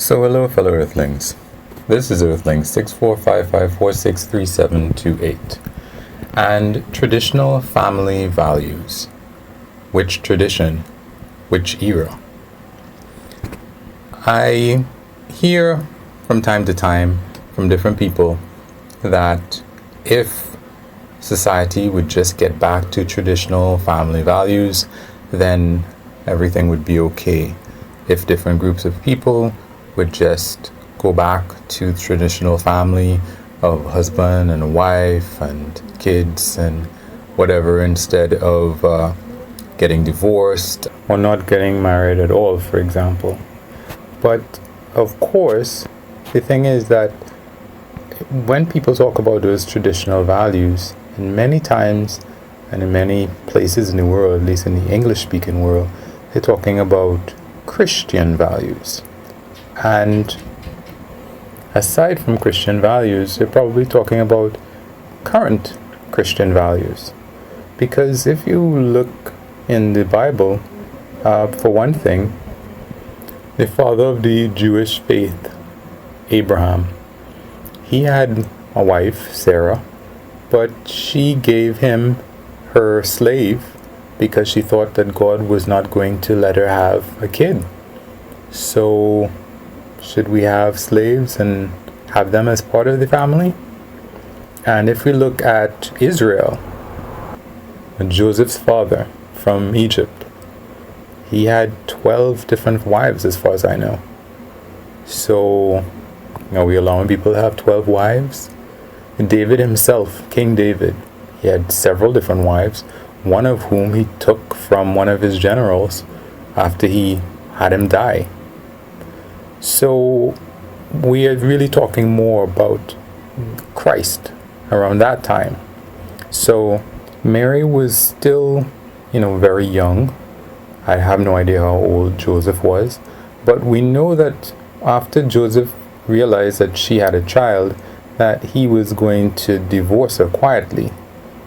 So hello fellow Earthlings. This is Earthling 6455463728 and traditional family values. Which tradition? Which era? I hear from time to time from different people that if society would just get back to traditional family values, then everything would be okay. If different groups of people would just go back to traditional family of husband and wife and kids and whatever, instead of getting divorced or not getting married at all, for example. But of course, the thing is that when people talk about those traditional values, and many times and in many places in the world, at least in the English-speaking world, they're talking about Christian values. And aside from Christian values, they're probably talking about current Christian values. Because if you look in the Bible, for one thing, the father of the Jewish faith, Abraham, he had a wife, Sarah, but she gave him her slave because she thought that God was not going to let her have a kid. So should we have slaves and have them as part of the family? And if we look at Israel, Joseph's father from Egypt, he had 12 different wives as far as I know. So are we allowing people to have 12 wives? David himself, King David, he had several different wives, one of whom he took from one of his generals after he had him die. So we are really talking more about Christ around that time. So Mary was still, very young. I have no idea how old Joseph was, but we know that after Joseph realized that she had a child, that he was going to divorce her quietly.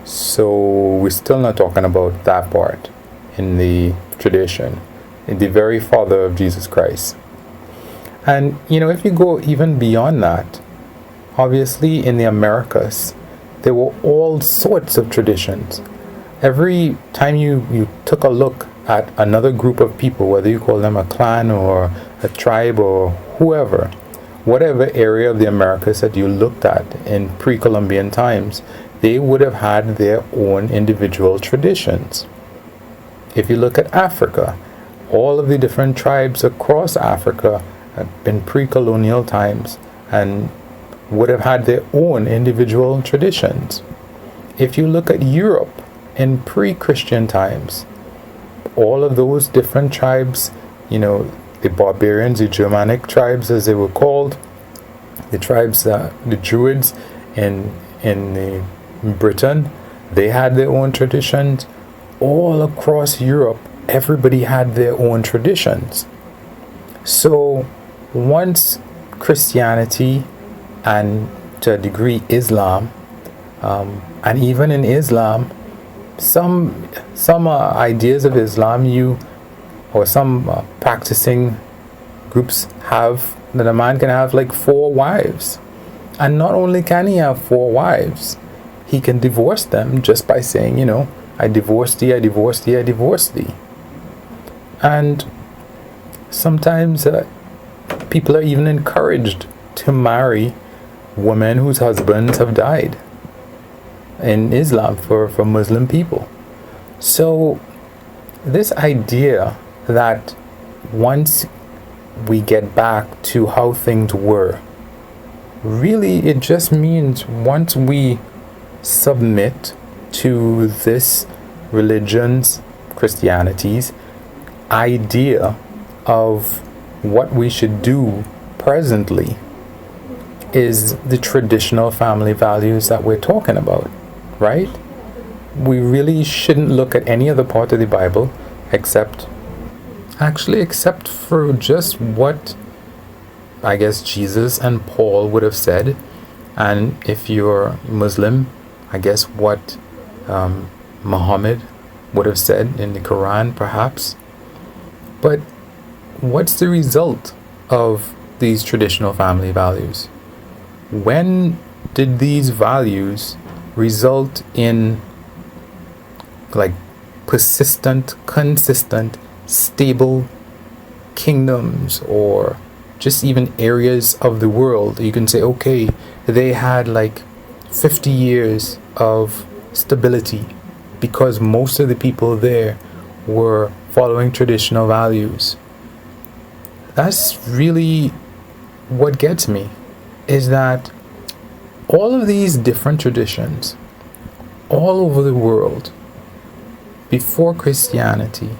So we're still not talking about that part in the tradition, in the very father of Jesus Christ. And, if you go even beyond that, obviously in the Americas, there were all sorts of traditions. Every time you took a look at another group of people, whether you call them a clan or a tribe or whoever, whatever area of the Americas that you looked at in pre-Columbian times, they would have had their own individual traditions. If you look at Africa, all of the different tribes across Africa in pre-colonial times and would have had their own individual traditions. If you look at Europe in pre-Christian times, all of those different tribes, the barbarians, the Germanic tribes as they were called, the tribes, the Druids in Britain, they had their own traditions. All across Europe, everybody had their own traditions. So once Christianity and to a degree Islam, and even in Islam, some ideas of Islam or some practicing groups have that a man can have like 4 wives, and not only can he have 4 wives, he can divorce them just by saying, I divorce thee, I divorce thee, I divorce thee. And sometimes people are even encouraged to marry women whose husbands have died in Islam for Muslim people. So this idea that once we get back to how things were, really it just means once we submit to this religion's, Christianity's idea of what we should do presently is the traditional family values that we're talking about, right? We really shouldn't look at any other part of the Bible except for just what I guess Jesus and Paul would have said, and if you're Muslim, I guess what Muhammad would have said in the Quran, perhaps. But what's the result of these traditional family values? When did these values result in like persistent, consistent, stable kingdoms, or just even areas of the world? You can say, okay, they had like 50 years of stability because most of the people there were following traditional values. That's really what gets me, is that all of these different traditions all over the world before Christianity,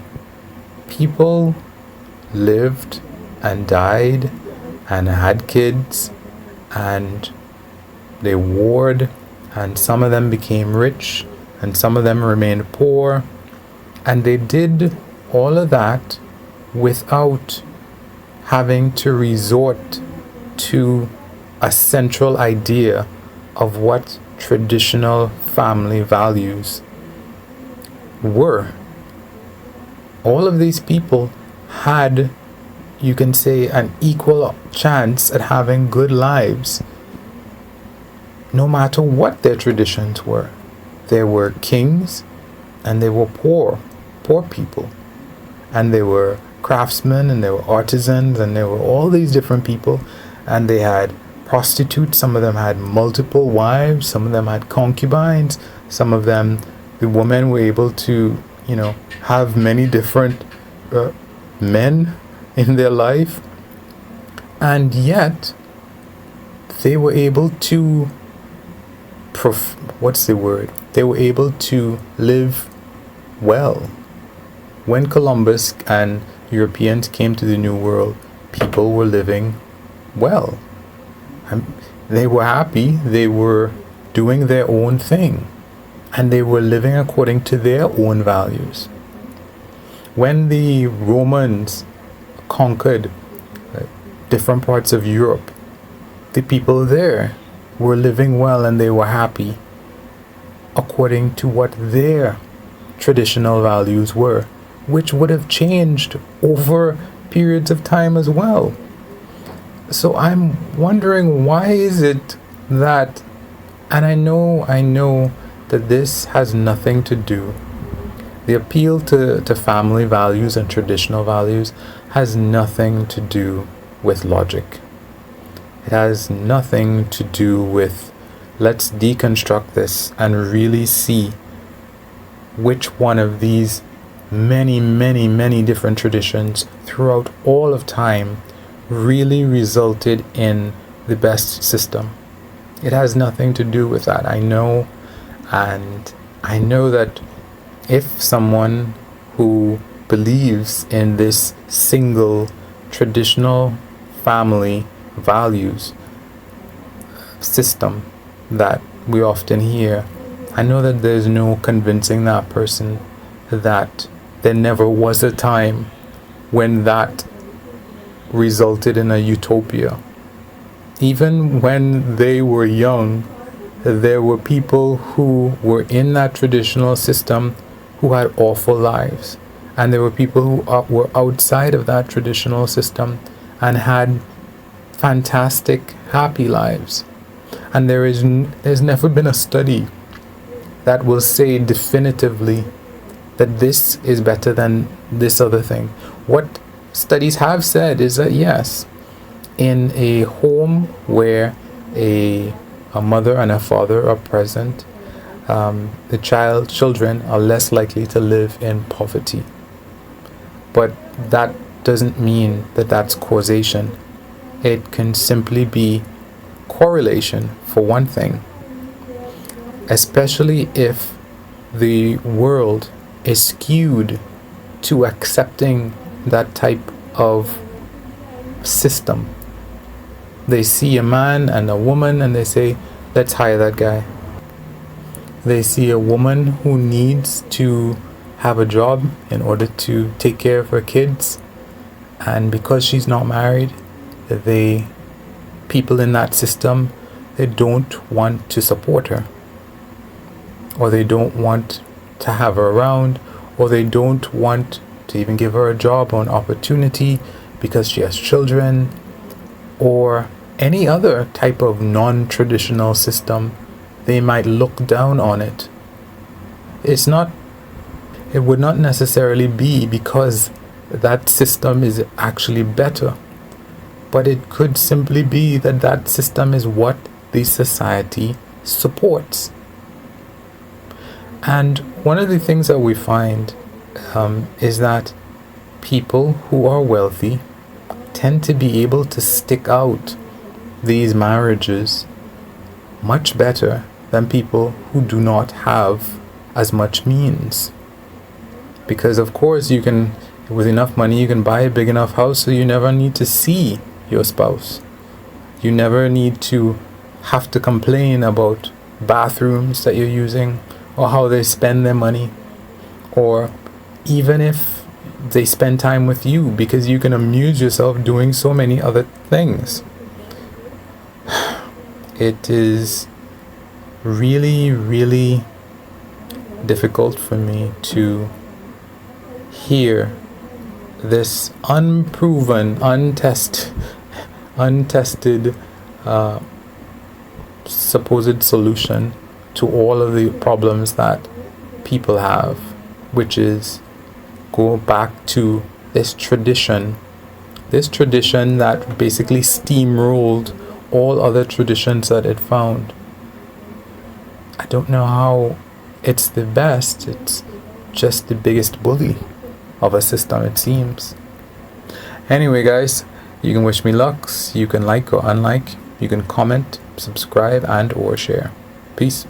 people lived and died and had kids, and they warred, and some of them became rich and some of them remained poor, and they did all of that without having to resort to a central idea of what traditional family values were. All of these people had, you can say, an equal chance at having good lives, no matter what their traditions were. There were kings and there were poor people, and there were craftsmen and there were artisans and there were all these different people, and they had prostitutes. Some of them had multiple wives, some of them had concubines, some of them, the women were able to, have many different men in their life, and yet they were able to they were able to live well. When Columbus and Europeans came to the New World, people were living well. They were happy, they were doing their own thing, and they were living according to their own values. When the Romans conquered different parts of Europe, the people there were living well and they were happy according to what their traditional values were, which would have changed over periods of time as well. So I'm wondering, why is it that, and I know that this has nothing to do, the appeal to family values and traditional values has nothing to do with logic. It has nothing to do with, let's deconstruct this and really see which one of these many different traditions throughout all of time really resulted in the best system. It has nothing to do with that. I know, and I know that if someone who believes in this single traditional family values system that we often hear, I know that there's no convincing that person that there never was a time when that resulted in a utopia. Even when they were young, there were people who were in that traditional system who had awful lives, and there were people who were outside of that traditional system and had fantastic, happy lives. And there's never been a study that will say definitively that this is better than this other thing. What studies have said is that yes, in a home where a mother and a father are present, the children are less likely to live in poverty. But that doesn't mean that that's causation. It can simply be correlation, for one thing, especially if the world is skewed to accepting that type of system. They see a man and a woman and they say, let's hire that guy. They see a woman who needs to have a job in order to take care of her kids, and because she's not married, people in that system, they don't want to support her, or they don't want to have her around, or they don't want to even give her a job or an opportunity because she has children. or any other type of non-traditional system, they might look down on it. It would not necessarily be because that system is actually better, but it could simply be that that system is what the society supports. And one of the things that we find is that people who are wealthy tend to be able to stick out these marriages much better than people who do not have as much means. Because of course with enough money you can buy a big enough house, so you never need to see your spouse. You never need to have to complain about bathrooms that you're using or how they spend their money, or even if they spend time with you, because you can amuse yourself doing so many other things. It is really, really difficult for me to hear this unproven, untested supposed solution to all of the problems that people have, which is go back to this tradition that basically steamrolled all other traditions that it found. I don't know how it's the best. It's just the biggest bully of a system, it seems. Anyway, guys, you can wish me luck. You can like or unlike. You can comment, subscribe, and or share. Peace.